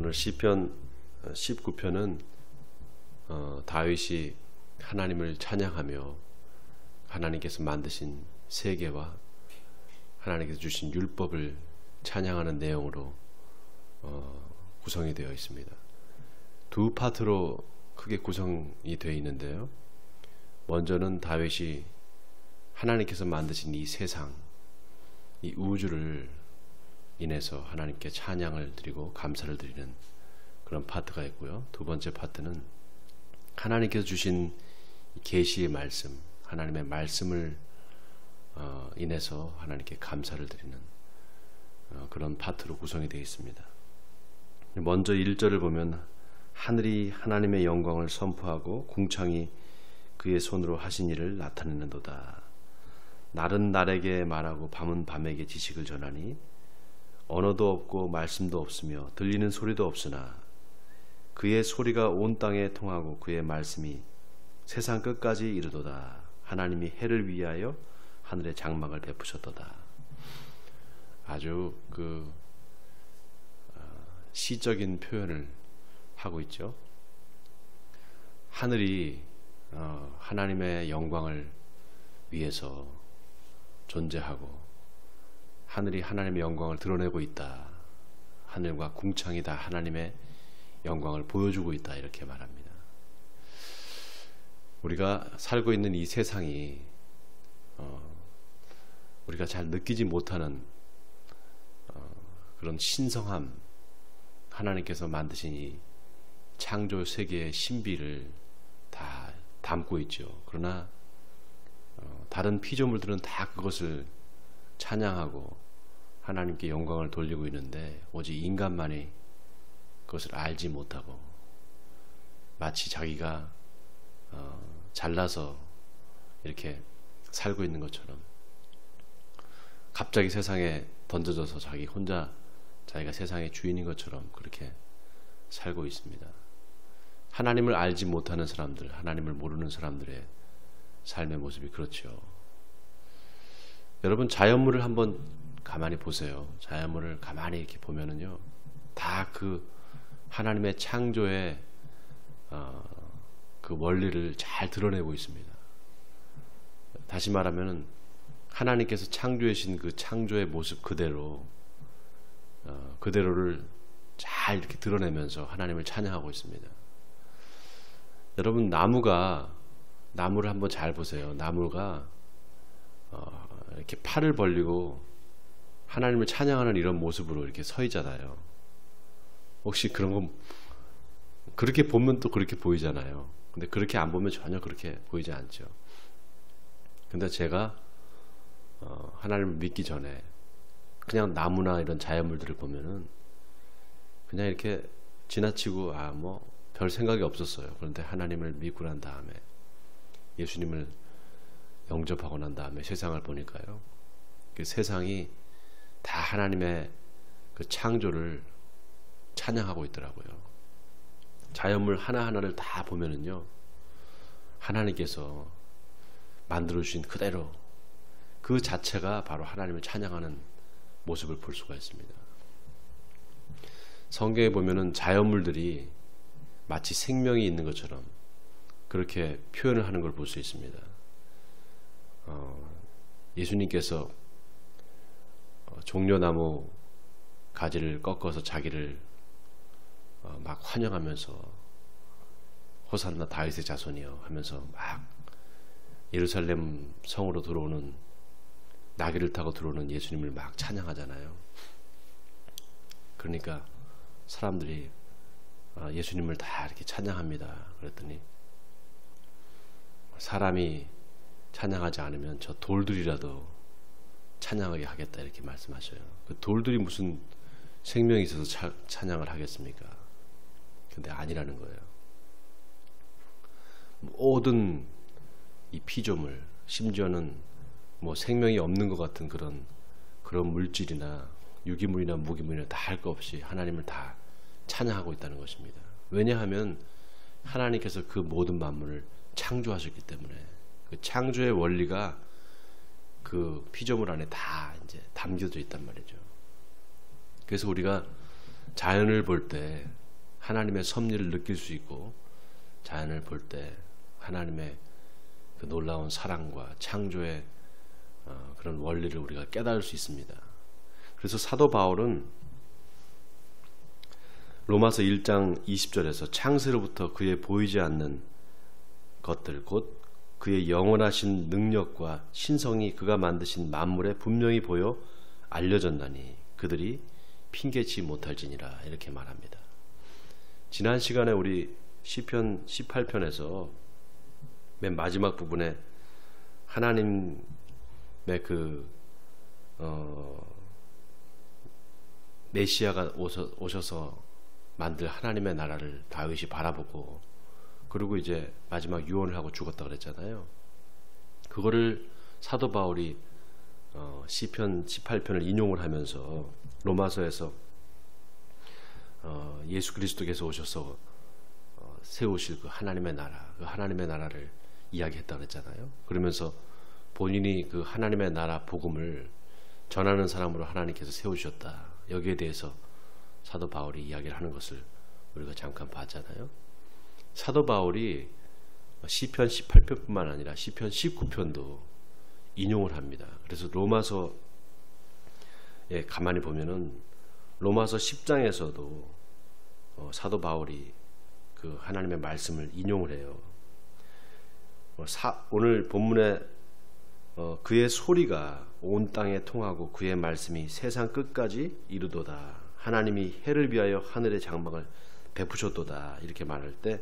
오늘 시편 19편은 다윗이 하나님을 찬양하며 하나님께서 만드신 세계와 하나님께서 주신 율법을 찬양하는 내용으로 구성이 되어 있습니다. 두 파트로 크게 구성이 되어 있는데요. 먼저는 다윗이 하나님께서 만드신 이 세상, 이 우주를 인해서 하나님께 찬양을 드리고 감사를 드리는 그런 파트가 있고요. 두 번째 파트는 하나님께서 주신 계시의 말씀, 하나님의 말씀을 인해서 하나님께 감사를 드리는 그런 파트로 구성이 되어 있습니다. 먼저 1절을 보면 하늘이 하나님의 영광을 선포하고 궁창이 그의 손으로 하신 일을 나타내는도다. 날은 날에게 말하고 밤은 밤에게 지식을 전하니 언어도 없고 말씀도 없으며 들리는 소리도 없으나 그의 소리가 온 땅에 통하고 그의 말씀이 세상 끝까지 이르도다. 하나님이 해를 위하여 하늘의 장막을 베푸셨도다. 아주 시적인 표현을 하고 있죠. 하늘이 하나님의 영광을 위해서 존재하고 하늘이 하나님의 영광을 드러내고 있다. 하늘과 궁창이 다 하나님의 영광을 보여주고 있다. 이렇게 말합니다. 우리가 살고 있는 이 세상이 우리가 잘 느끼지 못하는 그런 신성함, 하나님께서 만드신 이 창조 세계의 신비를 다 담고 있죠. 그러나 다른 피조물들은 다 그것을 찬양하고 하나님께 영광을 돌리고 있는데 오직 인간만이 그것을 알지 못하고 마치 자기가 잘나서 이렇게 살고 있는 것처럼 갑자기 세상에 던져져서 자기 혼자 자기가 세상의 주인인 것처럼 그렇게 살고 있습니다. 하나님을 알지 못하는 사람들, 하나님을 모르는 사람들의 삶의 모습이 그렇죠. 여러분 자연물을 한번 가만히 보세요. 자연물을 가만히 이렇게 보면은요, 다 그 하나님의 창조의 그 원리를 잘 드러내고 있습니다. 다시 말하면은 하나님께서 창조하신 그 창조의 모습 그대로를 잘 이렇게 드러내면서 하나님을 찬양하고 있습니다. 여러분 나무를 한번 잘 보세요. 나무가 이렇게 팔을 벌리고 하나님을 찬양하는 이런 모습으로 이렇게 서 있잖아요. 혹시 그런 거 그렇게 보면 또 그렇게 보이잖아요. 근데 그렇게 안 보면 전혀 그렇게 보이지 않죠. 근데 제가 하나님을 믿기 전에 그냥 나무나 이런 자연물들을 보면은 그냥 이렇게 지나치고 뭐 별 생각이 없었어요. 그런데 하나님을 믿고 난 다음에 예수님을 영접하고 난 다음에 세상을 보니까요, 그 세상이 다 하나님의 그 창조를 찬양하고 있더라고요. 자연물 하나하나를 다 보면은요, 하나님께서 만들어 주신 그대로 그 자체가 바로 하나님을 찬양하는 모습을 볼 수가 있습니다. 성경에 보면은 자연물들이 마치 생명이 있는 것처럼 그렇게 표현을 하는 걸 볼 수 있습니다. 예수님께서 종려나무 가지를 꺾어서 자기를 막 환영하면서 호산나 다윗의 자손이여 하면서 막 예루살렘 성으로 들어오는 나귀를 타고 들어오는 예수님을 막 찬양하잖아요. 그러니까 사람들이 예수님을 다 이렇게 찬양합니다. 그랬더니 사람이 찬양하지 않으면 저 돌들이라도 찬양하게 하겠다 이렇게 말씀하셔요. 그 돌들이 무슨 생명이 있어서 찬양을 하겠습니까? 근데 아니라는 거예요. 모든 이 피조물, 심지어는 뭐 생명이 없는 것 같은 그런 물질이나 유기물이나 무기물이나 다 할 거 없이 하나님을 다 찬양하고 있다는 것입니다. 왜냐하면 하나님께서 그 모든 만물을 창조하셨기 때문에 그 창조의 원리가 그 피조물 안에 다 이제 담겨져 있단 말이죠. 그래서 우리가 자연을 볼 때 하나님의 섭리를 느낄 수 있고, 자연을 볼 때 하나님의 그 놀라운 사랑과 창조의 그런 원리를 우리가 깨달을 수 있습니다. 그래서 사도 바울은 로마서 1장 20절에서 창세로부터 그의 보이지 않는 것들 곧 그의 영원하신 능력과 신성이 그가 만드신 만물에 분명히 보여 알려졌나니 그들이 핑계치 못할지니라 이렇게 말합니다. 지난 시간에 우리 시편 18편에서 맨 마지막 부분에 하나님의 메시아가 오셔서 만들 하나님의 나라를 다윗이 바라보고, 그리고 이제 마지막 유언을 하고 죽었다 그랬잖아요. 그거를 사도 바울이 시편 18편을 인용을 하면서 로마서에서 예수 그리스도께서 오셔서 세우실 그 하나님의 나라, 그 하나님의 나라를 이야기했다 그랬잖아요. 그러면서 본인이 그 하나님의 나라 복음을 전하는 사람으로 하나님께서 세우셨다, 여기에 대해서 사도 바울이 이야기를 하는 것을 우리가 잠깐 봤잖아요. 사도 바울이 시편 18편뿐만 아니라 시편 19편도 인용을 합니다. 그래서 로마서에 가만히 보면은 로마서 10장에서도 사도 바울이 그 하나님의 말씀을 인용을 해요. 오늘 본문에 그의 소리가 온 땅에 통하고 그의 말씀이 세상 끝까지 이르도다. 하나님이 해를 위하여 하늘의 장막을 베푸셨도다. 이렇게 말할 때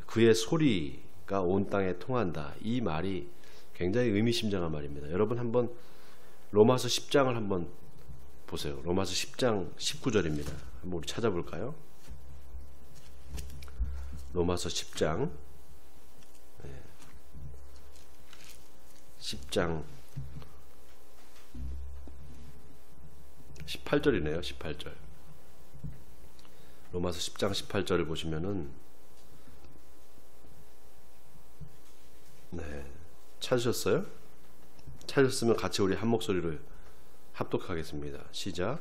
그의 소리가 온 땅에 통한다, 이 말이 굉장히 의미심장한 말입니다. 여러분 한번 로마서 10장을 한번 보세요. 로마서 10장 19절입니다. 한번 우리 찾아볼까요? 로마서 10장 10장 18절이네요. 18절. 로마서 10장 18절을 보시면은 찾으셨어요? 찾으셨으면 같이 우리 한 목소리로 합독하겠습니다. 시작.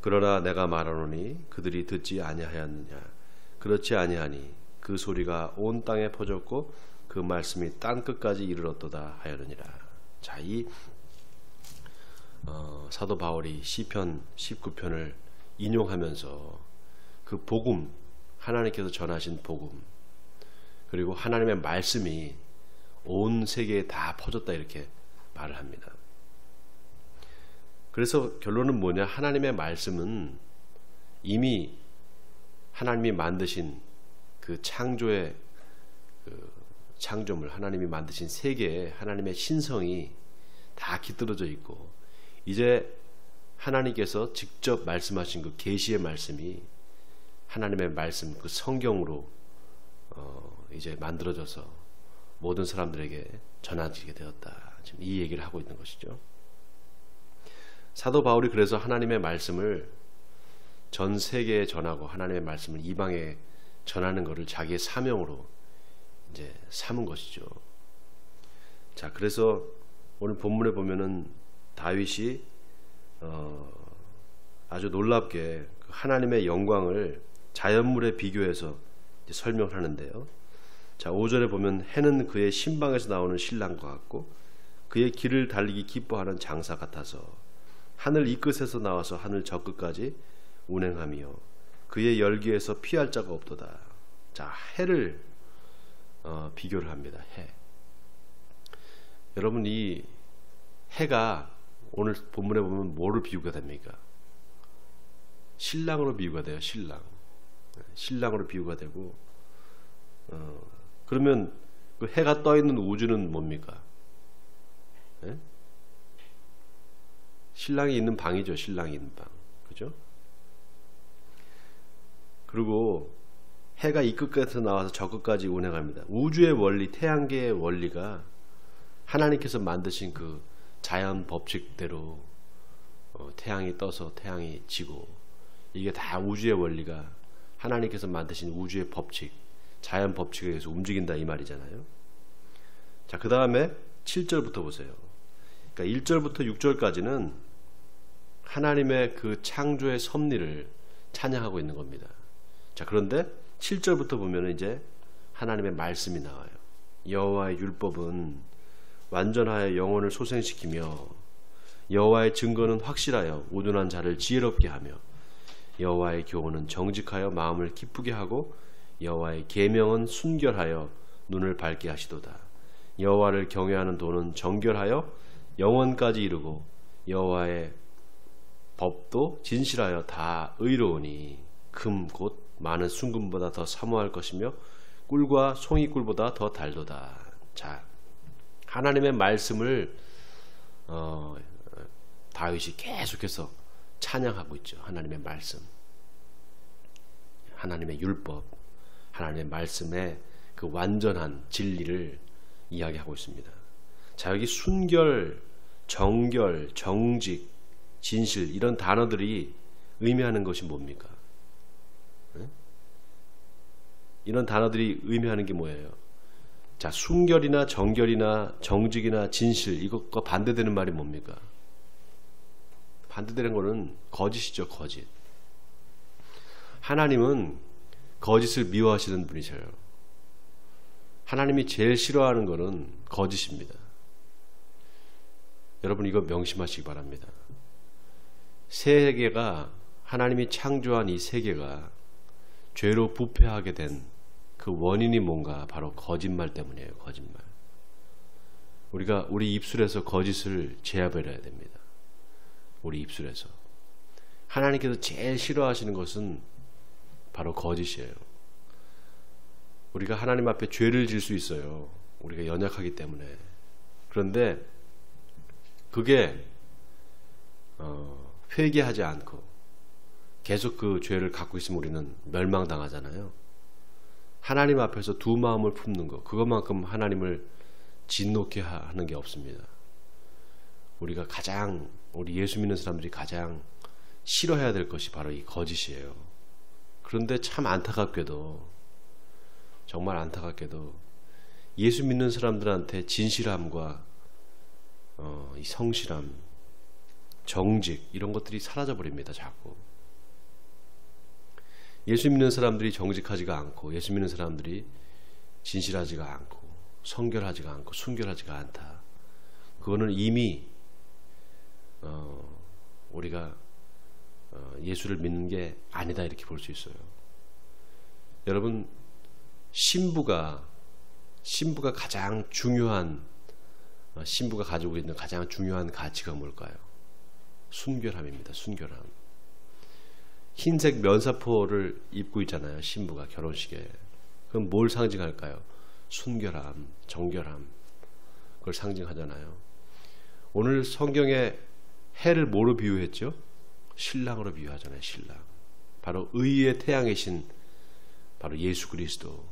그러나 내가 말하노니 그들이 듣지 아니하였느냐. 그렇지 아니하니 그 소리가 온 땅에 퍼졌고 그 말씀이 땅 끝까지 이르렀도다 하였느니라. 자, 이 사도 바울이 시편 19편을 인용하면서 그 복음, 하나님께서 전하신 복음, 그리고 하나님의 말씀이 온 세계에 다 퍼졌다 이렇게 말을 합니다. 그래서 결론은 뭐냐? 하나님의 말씀은 이미 하나님이 만드신 그 창조의 그 창조물, 하나님이 만드신 세계에 하나님의 신성이 다 깃들어져 있고, 이제 하나님께서 직접 말씀하신 그 계시의 말씀이 하나님의 말씀, 그 성경으로 이제 만들어져서 모든 사람들에게 전해지게 되었다. 지금 이 얘기를 하고 있는 것이죠. 사도 바울이 그래서 하나님의 말씀을 전 세계에 전하고 하나님의 말씀을 이방에 전하는 것을 자기의 사명으로 이제 삼은 것이죠. 자, 그래서 오늘 본문에 보면은 다윗이 아주 놀랍게 하나님의 영광을 자연물에 비교해서 설명을 하는데요. 자, 5절에 보면 해는 그의 신방에서 나오는 신랑과 같고 그의 길을 달리기 기뻐하는 장사 같아서 하늘 이 끝에서 나와서 하늘 저 끝까지 운행하며 그의 열기에서 피할 자가 없도다. 자, 해를 비교를 합니다. 해. 여러분, 이 해가 오늘 본문에 보면 뭐로 비유가 됩니까? 신랑으로 비유가 돼요. 신랑으로 비유가 되고, 그러면 그 해가 떠 있는 우주는 뭡니까? 네? 신랑이 있는 방이죠. 신랑이 있는 방, 그죠? 그리고 해가 이 끝에서 나와서 저 끝까지 운행합니다. 우주의 원리, 태양계의 원리가 하나님께서 만드신 그 자연 법칙대로 태양이 떠서 태양이 지고, 이게 다 우주의 원리가 하나님께서 만드신 우주의 법칙, 자연 법칙에 의해서 움직인다 이 말이잖아요. 자, 그 다음에 7절부터 보세요. 그러니까 1절부터 6절까지는 하나님의 그 창조의 섭리를 찬양하고 있는 겁니다. 자, 그런데 7절부터 보면 이제 하나님의 말씀이 나와요. 여호와의 율법은 완전하여 영혼을 소생시키며 여호와의 증거는 확실하여 우둔한 자를 지혜롭게 하며 여호와의 교훈은 정직하여 마음을 기쁘게 하고 여호와의 계명은 순결하여 눈을 밝게 하시도다. 여호와를 경외하는 도는 정결하여 영원까지 이르고 여호와의 법도 진실하여 다 의로우니 금 곧 많은 순금보다 더 사모할 것이며 꿀과 송이꿀보다 더 달도다. 자, 하나님의 말씀을 다윗이 계속해서 찬양하고 있죠. 하나님의 말씀, 하나님의 율법, 하나님의 말씀의 그 완전한 진리를 이야기하고 있습니다. 자, 여기 순결, 정결, 정직, 진실 이런 단어들이 의미하는 것이 뭡니까? 네? 이런 단어들이 의미하는 게 뭐예요? 자, 순결이나 정결이나 정직이나 진실 이것과 반대되는 말이 뭡니까? 반대되는 거는 거짓이죠. 거짓. 하나님은 거짓을 미워하시는 분이셔요. 하나님이 제일 싫어하는 거는 거짓입니다. 여러분 이거 명심하시기 바랍니다. 세계가 하나님이 창조한 이 세계가 죄로 부패하게 된 그 원인이 뭔가 바로 거짓말 때문이에요. 거짓말. 우리가 우리 입술에서 거짓을 제어버려야 됩니다. 우리 입술에서. 하나님께서 제일 싫어하시는 것은 바로 거짓이에요. 우리가 하나님 앞에 죄를 질 수 있어요. 우리가 연약하기 때문에. 그런데 그게 회개하지 않고 계속 그 죄를 갖고 있으면 우리는 멸망당하잖아요. 하나님 앞에서 두 마음을 품는 것, 그것만큼 하나님을 진노케 하는 게 없습니다. 우리가 가장, 우리 예수 믿는 사람들이 가장 싫어해야 될 것이 바로 이 거짓이에요. 그런데 참 안타깝게도, 정말 안타깝게도 예수 믿는 사람들한테 진실함과 이 성실함, 정직 이런 것들이 사라져 버립니다. 자꾸 예수 믿는 사람들이 정직하지가 않고 예수 믿는 사람들이 진실하지가 않고 성결하지가 않고 순결하지가 않다. 그거는 이미 우리가 예수를 믿는 게 아니다 이렇게 볼 수 있어요. 여러분 신부가 가장 중요한 신부가 가지고 있는 가장 중요한 가치가 뭘까요? 순결함입니다. 순결함. 흰색 면사포를 입고 있잖아요. 신부가 결혼식에. 그럼 뭘 상징할까요? 순결함, 정결함. 그걸 상징하잖아요. 오늘 성경에 해를 뭐로 비유했죠? 신랑으로 비유하잖아요. 신랑. 바로 의의 태양이신 바로 예수 그리스도,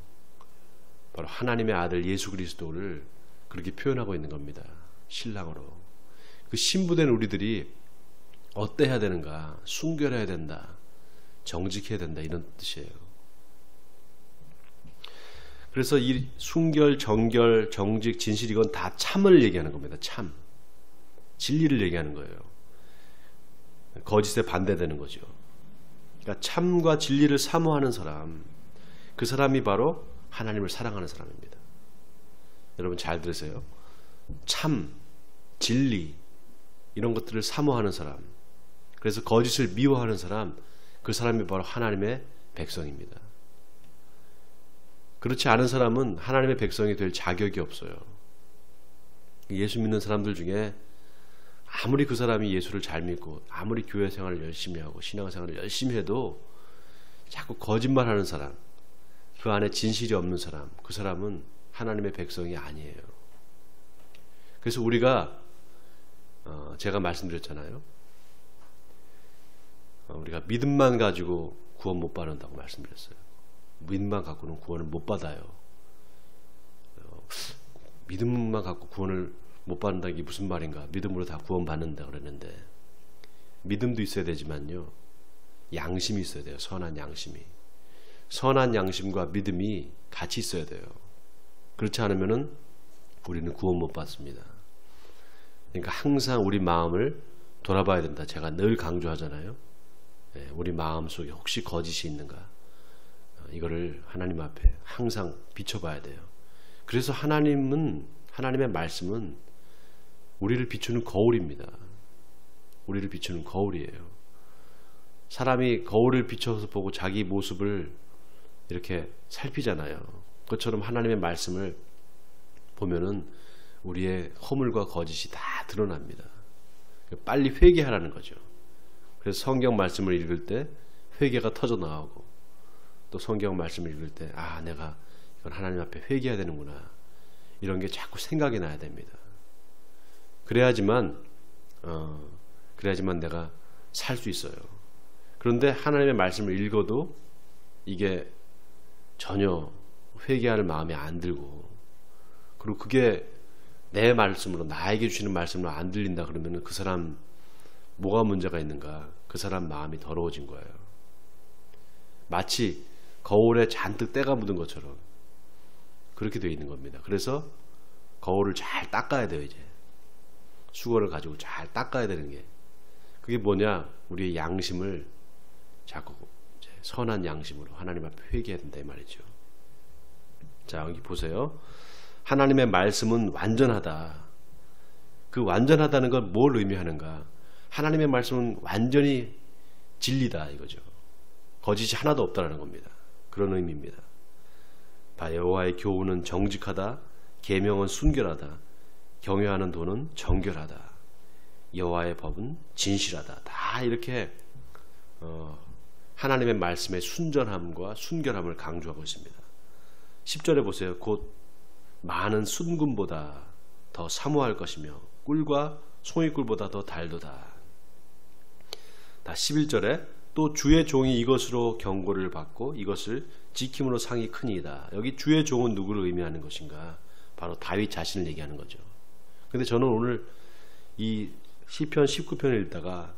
바로 하나님의 아들 예수 그리스도를 그렇게 표현하고 있는 겁니다. 신랑으로. 그 신부된 우리들이 어때야 되는가? 순결해야 된다. 정직해야 된다. 이런 뜻이에요. 그래서 이 순결, 정결, 정직, 진실 이건 다 참을 얘기하는 겁니다. 참. 진리를 얘기하는 거예요. 거짓에 반대되는 거죠. 그러니까 참과 진리를 사모하는 사람, 그 사람이 바로 하나님을 사랑하는 사람입니다. 여러분 잘 들으세요. 참, 진리 이런 것들을 사모하는 사람, 그래서 거짓을 미워하는 사람, 그 사람이 바로 하나님의 백성입니다. 그렇지 않은 사람은 하나님의 백성이 될 자격이 없어요. 예수 믿는 사람들 중에 아무리 그 사람이 예수를 잘 믿고 아무리 교회 생활을 열심히 하고 신앙생활을 열심히 해도 자꾸 거짓말하는 사람, 그 안에 진실이 없는 사람, 그 사람은 하나님의 백성이 아니에요. 그래서 우리가 제가 말씀드렸잖아요. 우리가 믿음만 가지고 구원 못 받는다고 말씀드렸어요. 믿음만 갖고는 구원을 못 받아요. 믿음만 갖고 구원을 못 받는다는 게 무슨 말인가? 믿음으로 다 구원 받는다 그랬는데, 믿음도 있어야 되지만요, 양심이 있어야 돼요. 선한 양심이. 선한 양심과 믿음이 같이 있어야 돼요. 그렇지 않으면은 우리는 구원 못 받습니다. 그러니까 항상 우리 마음을 돌아봐야 된다. 제가 늘 강조하잖아요. 우리 마음속에 혹시 거짓이 있는가, 이거를 하나님 앞에 항상 비춰봐야 돼요. 그래서 하나님의 말씀은 우리를 비추는 거울입니다. 우리를 비추는 거울이에요. 사람이 거울을 비춰서 보고 자기 모습을 이렇게 살피잖아요. 그것처럼 하나님의 말씀을 보면은 우리의 허물과 거짓이 다 드러납니다. 빨리 회개하라는 거죠. 그래서 성경 말씀을 읽을 때 회개가 터져 나오고, 또 성경 말씀을 읽을 때 내가 이건 하나님 앞에 회개해야 되는구나, 이런 게 자꾸 생각이 나야 됩니다. 그래야지만 내가 살 수 있어요. 그런데 하나님의 말씀을 읽어도 이게 전혀 회개할 마음이 안 들고, 그리고 그게 내 말씀으로, 나에게 주시는 말씀으로 안 들린다 그러면 그 사람 뭐가 문제가 있는가? 그 사람 마음이 더러워진 거예요. 마치 거울에 잔뜩 때가 묻은 것처럼 그렇게 되어 있는 겁니다. 그래서 거울을 잘 닦아야 돼요. 이제 수건을 가지고 잘 닦아야 되는 게, 그게 뭐냐? 우리의 양심을 자꾸 이제 선한 양심으로 하나님 앞에 회개해야 된다 이 말이죠. 자, 여기 보세요. 하나님의 말씀은 완전하다. 그 완전하다는 건 뭘 의미하는가? 하나님의 말씀은 완전히 진리다 이거죠. 거짓이 하나도 없다라는 겁니다. 그런 의미입니다. 여호와의 교훈은 정직하다, 계명은 순결하다, 경외하는 도는 정결하다, 여호와의 법은 진실하다. 다 이렇게 하나님의 말씀의 순전함과 순결함을 강조하고 있습니다. 10절에 보세요. 곧 많은 순금보다 더 사모할 것이며 꿀과 송이꿀보다 더 달도다. 다 11절에 또 주의 종이 이것으로 경고를 받고 이것을 지킴으로 상이 크니이다. 여기 주의 종은 누구를 의미하는 것인가? 바로 다윗 자신을 얘기하는 거죠. 근데 저는 오늘 이 시편 19편을 읽다가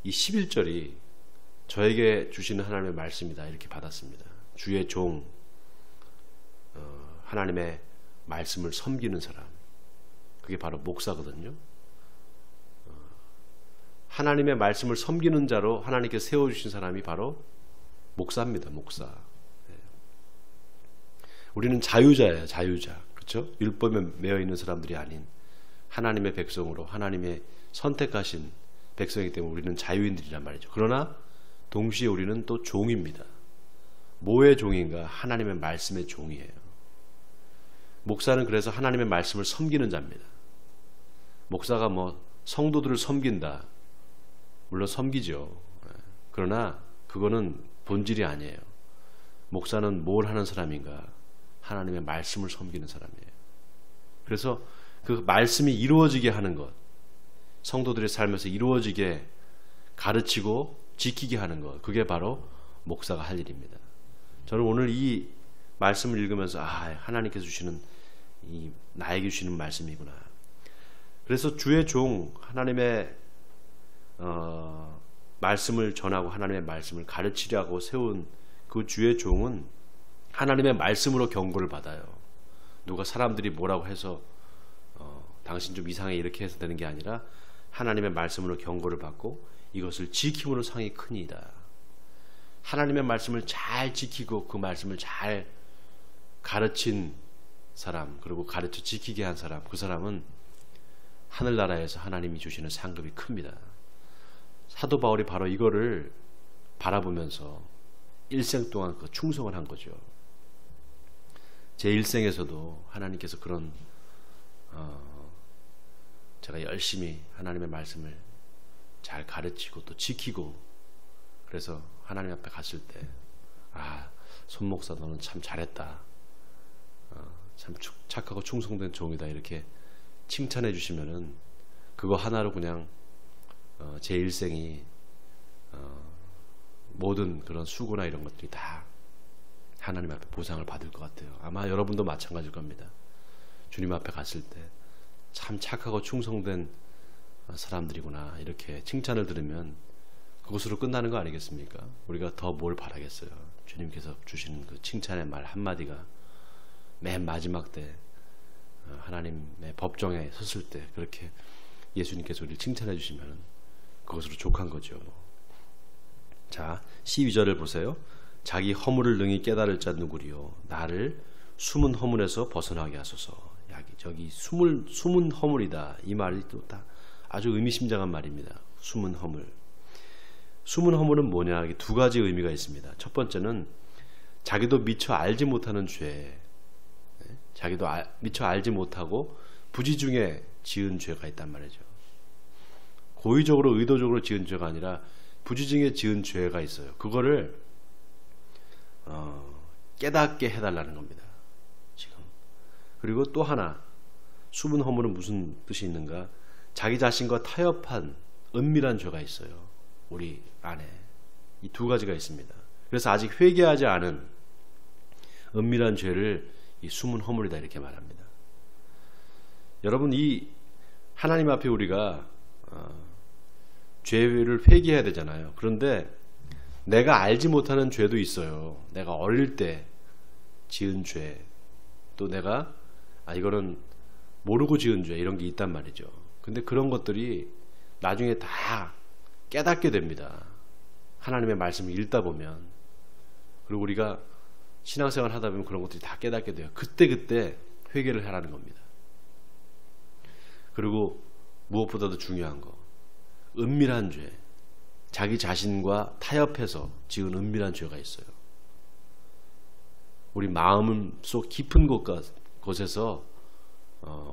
이 11절이 저에게 주시는 하나님의 말씀이다 이렇게 받았습니다. 주의 종, 하나님의 말씀을 섬기는 사람, 그게 바로 목사거든요. 하나님의 말씀을 섬기는 자로 하나님께서 세워주신 사람이 바로 목사입니다. 목사. 우리는 자유자예요. 자유자. 그렇죠? 율법에 매여 있는 사람들이 아닌 하나님의 백성으로 하나님의 선택하신 백성이기 때문에 우리는 자유인들이란 말이죠. 그러나 동시에 우리는 또 종입니다. 뭐의 종인가? 하나님의 말씀의 종이에요. 목사는 그래서 하나님의 말씀을 섬기는 자입니다. 목사가 성도들을 섬긴다, 물론 섬기죠. 그러나 그거는 본질이 아니에요. 목사는 뭘 하는 사람인가? 하나님의 말씀을 섬기는 사람이에요. 그래서 그 말씀이 이루어지게 하는 것, 성도들의 삶에서 이루어지게 가르치고 지키게 하는 것, 그게 바로 목사가 할 일입니다. 저는 오늘 이 말씀을 읽으면서 하나님께서 주시는 나에게 주시는 말씀이구나. 그래서 주의 종, 하나님의 말씀을 전하고 하나님의 말씀을 가르치려고 세운 그 주의 종은 하나님의 말씀으로 경고를 받아요. 누가 사람들이 뭐라고 해서 당신 좀 이상해 이렇게 해서 되는 게 아니라 하나님의 말씀으로 경고를 받고 이것을 지킴으로 상이 크니이다. 하나님의 말씀을 잘 지키고 그 말씀을 잘 가르친 사람, 그리고 가르쳐 지키게 한 사람, 그 사람은 하늘나라에서 하나님이 주시는 상급이 큽니다. 사도 바울이 바로 이거를 바라보면서 일생 동안 그 충성을 한 거죠. 제 일생에서도 하나님께서 그런 제가 열심히 하나님의 말씀을 잘 가르치고 또 지키고, 그래서 하나님 앞에 갔을 때 손 목사 너는 참 잘했다, 참 착하고 충성된 종이다 이렇게 칭찬해 주시면은 그거 하나로 그냥 제 일생이 모든 그런 수고나 이런 것들이 다 하나님 앞에 보상을 받을 것 같아요. 아마 여러분도 마찬가지일 겁니다. 주님 앞에 갔을 때 참 착하고 충성된 사람들이구나 이렇게 칭찬을 들으면 그것으로 끝나는 거 아니겠습니까? 우리가 더 뭘 바라겠어요? 주님께서 주시는 그 칭찬의 말 한마디가 맨 마지막 때 하나님의 법정에 섰을 때 그렇게 예수님께서 우리를 칭찬해 주시면 그것으로 족한 거죠. 자, 12절을 보세요. 자기 허물을 능히 깨달을 자 누구리요? 나를 숨은 허물에서 벗어나게 하소서. 저기 숨은 허물이다. 이 말이 또 다 아주 의미심장한 말입니다. 숨은 허물. 숨은 허물은 뭐냐? 두 가지 의미가 있습니다. 첫 번째는 자기도 미처 알지 못하는 죄. 자기도 미처 알지 못하고 부지중에 지은 죄가 있단 말이죠. 고의적으로 의도적으로 지은 죄가 아니라 부지중에 지은 죄가 있어요. 그거를 깨닫게 해달라는 겁니다. 지금. 그리고 또 하나, 숨은 허물은 무슨 뜻이 있는가? 자기 자신과 타협한 은밀한 죄가 있어요. 우리 안에 이 두 가지가 있습니다. 그래서 아직 회개하지 않은 은밀한 죄를 이 숨은 허물이다 이렇게 말합니다. 여러분, 이 하나님 앞에 우리가 죄를 회개해야 되잖아요. 그런데 내가 알지 못하는 죄도 있어요. 내가 어릴 때 지은 죄, 또 내가 이거는 모르고 지은 죄, 이런 게 있단 말이죠. 근데 그런 것들이 나중에 다 깨닫게 됩니다. 하나님의 말씀을 읽다 보면. 그리고 우리가 신앙생활 하다 보면 그런 것들이 다 깨닫게 돼요. 그때 회개를 하라는 겁니다. 그리고 무엇보다도 중요한 거, 은밀한 죄, 자기 자신과 타협해서 지은 은밀한 죄가 있어요. 우리 마음 속 깊은 곳에서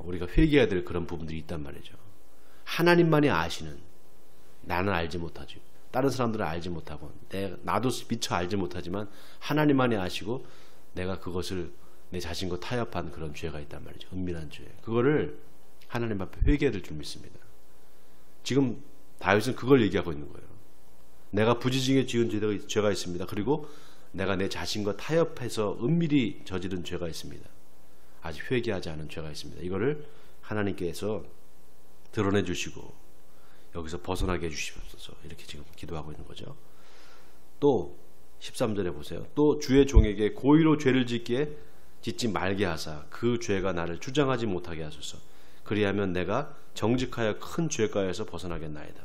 우리가 회개해야 될 그런 부분들이 있단 말이죠. 하나님만이 아시는, 나는 알지 못하죠. 다른 사람들은 알지 못하고 나도 미처 알지 못하지만 하나님만이 아시고 내가 그것을 내 자신과 타협한 그런 죄가 있단 말이죠. 은밀한 죄. 그거를 하나님 앞에 회개해야 될 줄 믿습니다. 지금 다윗은 그걸 얘기하고 있는 거예요. 내가 부지중에 지은 죄가 있습니다. 그리고 내가 내 자신과 타협해서 은밀히 저지른 죄가 있습니다. 아직 회개하지 않은 죄가 있습니다. 이거를 하나님께서 드러내 주시고 여기서 벗어나게 해주시옵소서, 이렇게 지금 기도하고 있는 거죠. 또 13절에 보세요. 또 주의 종에게 고의로 죄를 짓지 말게 하사 그 죄가 나를 주장하지 못하게 하소서. 그리하면 내가 정직하여 큰 죄가에서 벗어나겠나이다.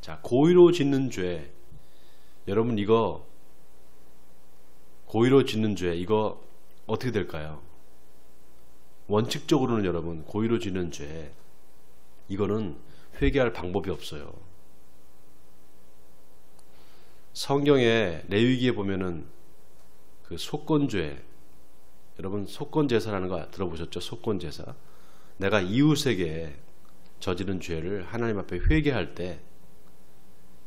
자, 고의로 짓는 죄, 여러분 이거 고의로 짓는 죄, 이거 어떻게 될까요? 원칙적으로는 여러분 고의로 짓는 죄, 이거는 회개할 방법이 없어요. 성경에 레위기에 보면은 그 속건죄, 여러분 속건제사라는 거 들어보셨죠? 속건제사. 내가 이웃에게 저지른 죄를 하나님 앞에 회개할 때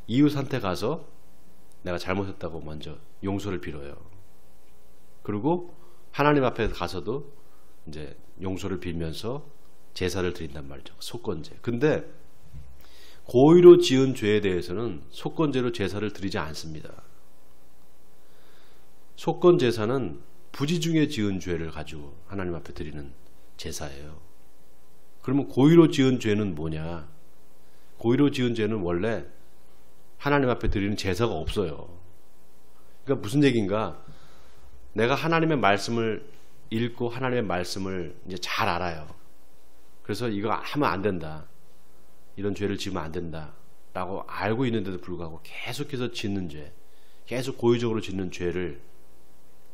이웃한테 가서 내가 잘못했다고 먼저 용서를 빌어요. 그리고 하나님 앞에 가서도 이제 용서를 빌면서 제사를 드린단 말이죠. 속건제. 근데 고의로 지은 죄에 대해서는 속건제로 제사를 드리지 않습니다. 속건제사는 부지중에 지은 죄를 가지고 하나님 앞에 드리는 제사예요. 그러면 고의로 지은 죄는 뭐냐? 고의로 지은 죄는 원래 하나님 앞에 드리는 제사가 없어요. 그러니까 무슨 얘기인가? 내가 하나님의 말씀을 읽고 하나님의 말씀을 이제 잘 알아요. 그래서 이거 하면 안 된다, 이런 죄를 지으면 안 된다 라고 알고 있는데도 불구하고 계속해서 짓는 죄, 계속 고의적으로 짓는 죄를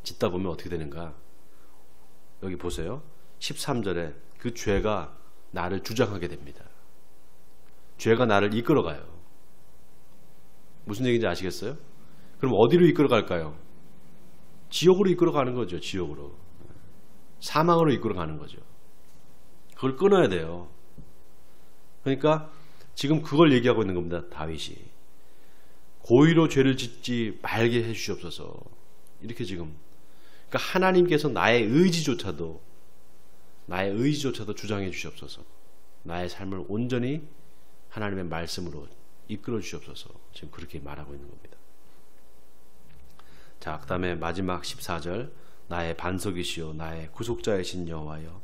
짓다 보면 어떻게 되는가? 여기 보세요. 13절에 그 죄가 나를 주장하게 됩니다. 죄가 나를 이끌어가요. 무슨 얘기인지 아시겠어요? 그럼 어디로 이끌어갈까요? 지옥으로 이끌어가는 거죠. 지옥으로. 사망으로 이끌어가는 거죠. 그걸 끊어야 돼요. 그러니까 지금 그걸 얘기하고 있는 겁니다. 다윗이. 고의로 죄를 짓지 말게 해주시옵소서. 이렇게 지금. 그러니까 하나님께서 나의 의지조차도 주장해 주시옵소서. 나의 삶을 온전히 하나님의 말씀으로 이끌어 주시옵소서. 지금 그렇게 말하고 있는 겁니다. 자, 그 다음에 마지막 14절. 나의 반석이시오 나의 구속자이신 여호와여,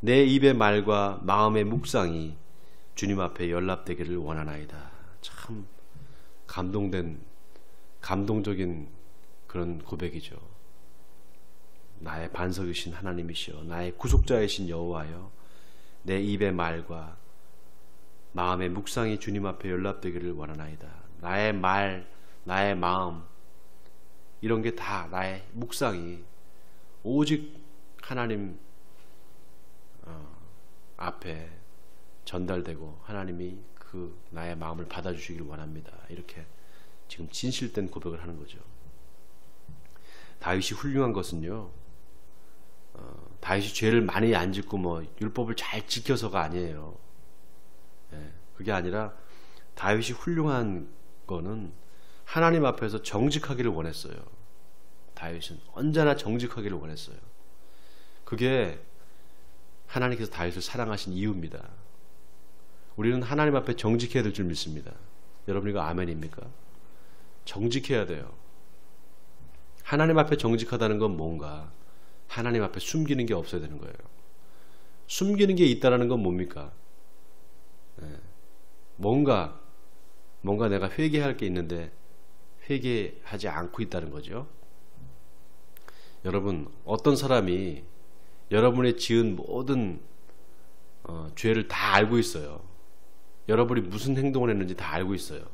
내 입의 말과 마음의 묵상이 주님 앞에 연락되기를 원하나이다. 참 감동적인 그런 고백이죠. 나의 반석이신 하나님이시여, 나의 구속자이신 여호와여, 내 입의 말과 마음의 묵상이 주님 앞에 연락되기를 원하나이다. 나의 말, 나의 마음, 이런 게 다 나의 묵상이 오직 하나님 앞에 전달되고 하나님이 그 나의 마음을 받아주시길 원합니다. 이렇게 지금 진실된 고백을 하는 거죠. 다윗이 훌륭한 것은요, 다윗이 죄를 많이 안 짓고 뭐 율법을 잘 지켜서가 아니에요. 그게 아니라 다윗이 훌륭한 거는 하나님 앞에서 정직하기를 원했어요. 다윗은 언제나 정직하기를 원했어요. 그게 하나님께서 다윗을 사랑하신 이유입니다. 우리는 하나님 앞에 정직해야 될 줄 믿습니다. 여러분, 이거 아멘입니까? 정직해야 돼요. 하나님 앞에 정직하다는 건 뭔가 하나님 앞에 숨기는 게 없어야 되는 거예요. 숨기는 게 있다는 건 뭡니까? 뭔가 내가 회개할 게 있는데 회개하지 않고 있다는 거죠. 여러분, 어떤 사람이 여러분의 지은 모든 죄를 다 알고 있어요. 여러분이 무슨 행동을 했는지 다 알고 있어요.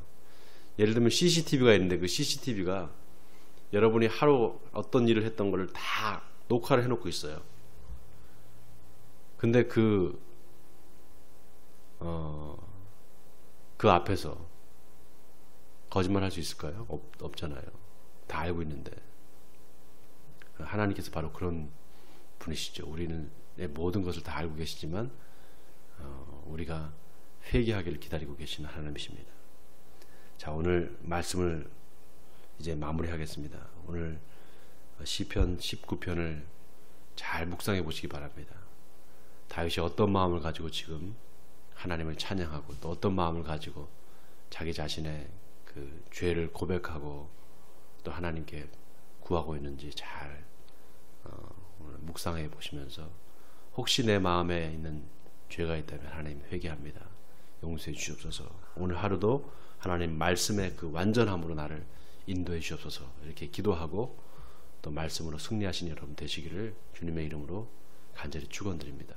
예를 들면 CCTV가 있는데 그 CCTV가 여러분이 하루 어떤 일을 했던 거를 다 녹화를 해놓고 있어요. 근데 그 앞에서 거짓말 할 수 있을까요? 없잖아요. 다 알고 있는데. 하나님께서 바로 그런 분이시죠. 우리는 내 모든 것을 다 알고 계시지만 우리가 회개하기를 기다리고 계시는 하나님이십니다. 자, 오늘 말씀을 이제 마무리하겠습니다. 오늘 시편 19편을 잘 묵상해 보시기 바랍니다. 다윗이 어떤 마음을 가지고 지금 하나님을 찬양하고 또 어떤 마음을 가지고 자기 자신의 그 죄를 고백하고 또 하나님께 구하고 있는지 잘 오늘 묵상해 보시면서 혹시 내 마음에 있는 죄가 있다면 하나님 회개합니다. 용서해 주시옵소서. 오늘 하루도 하나님 말씀의 그 완전함으로 나를 인도해 주옵소서. 이렇게 기도하고 또 말씀으로 승리하신 여러분 되시기를 주님의 이름으로 간절히 축원드립니다.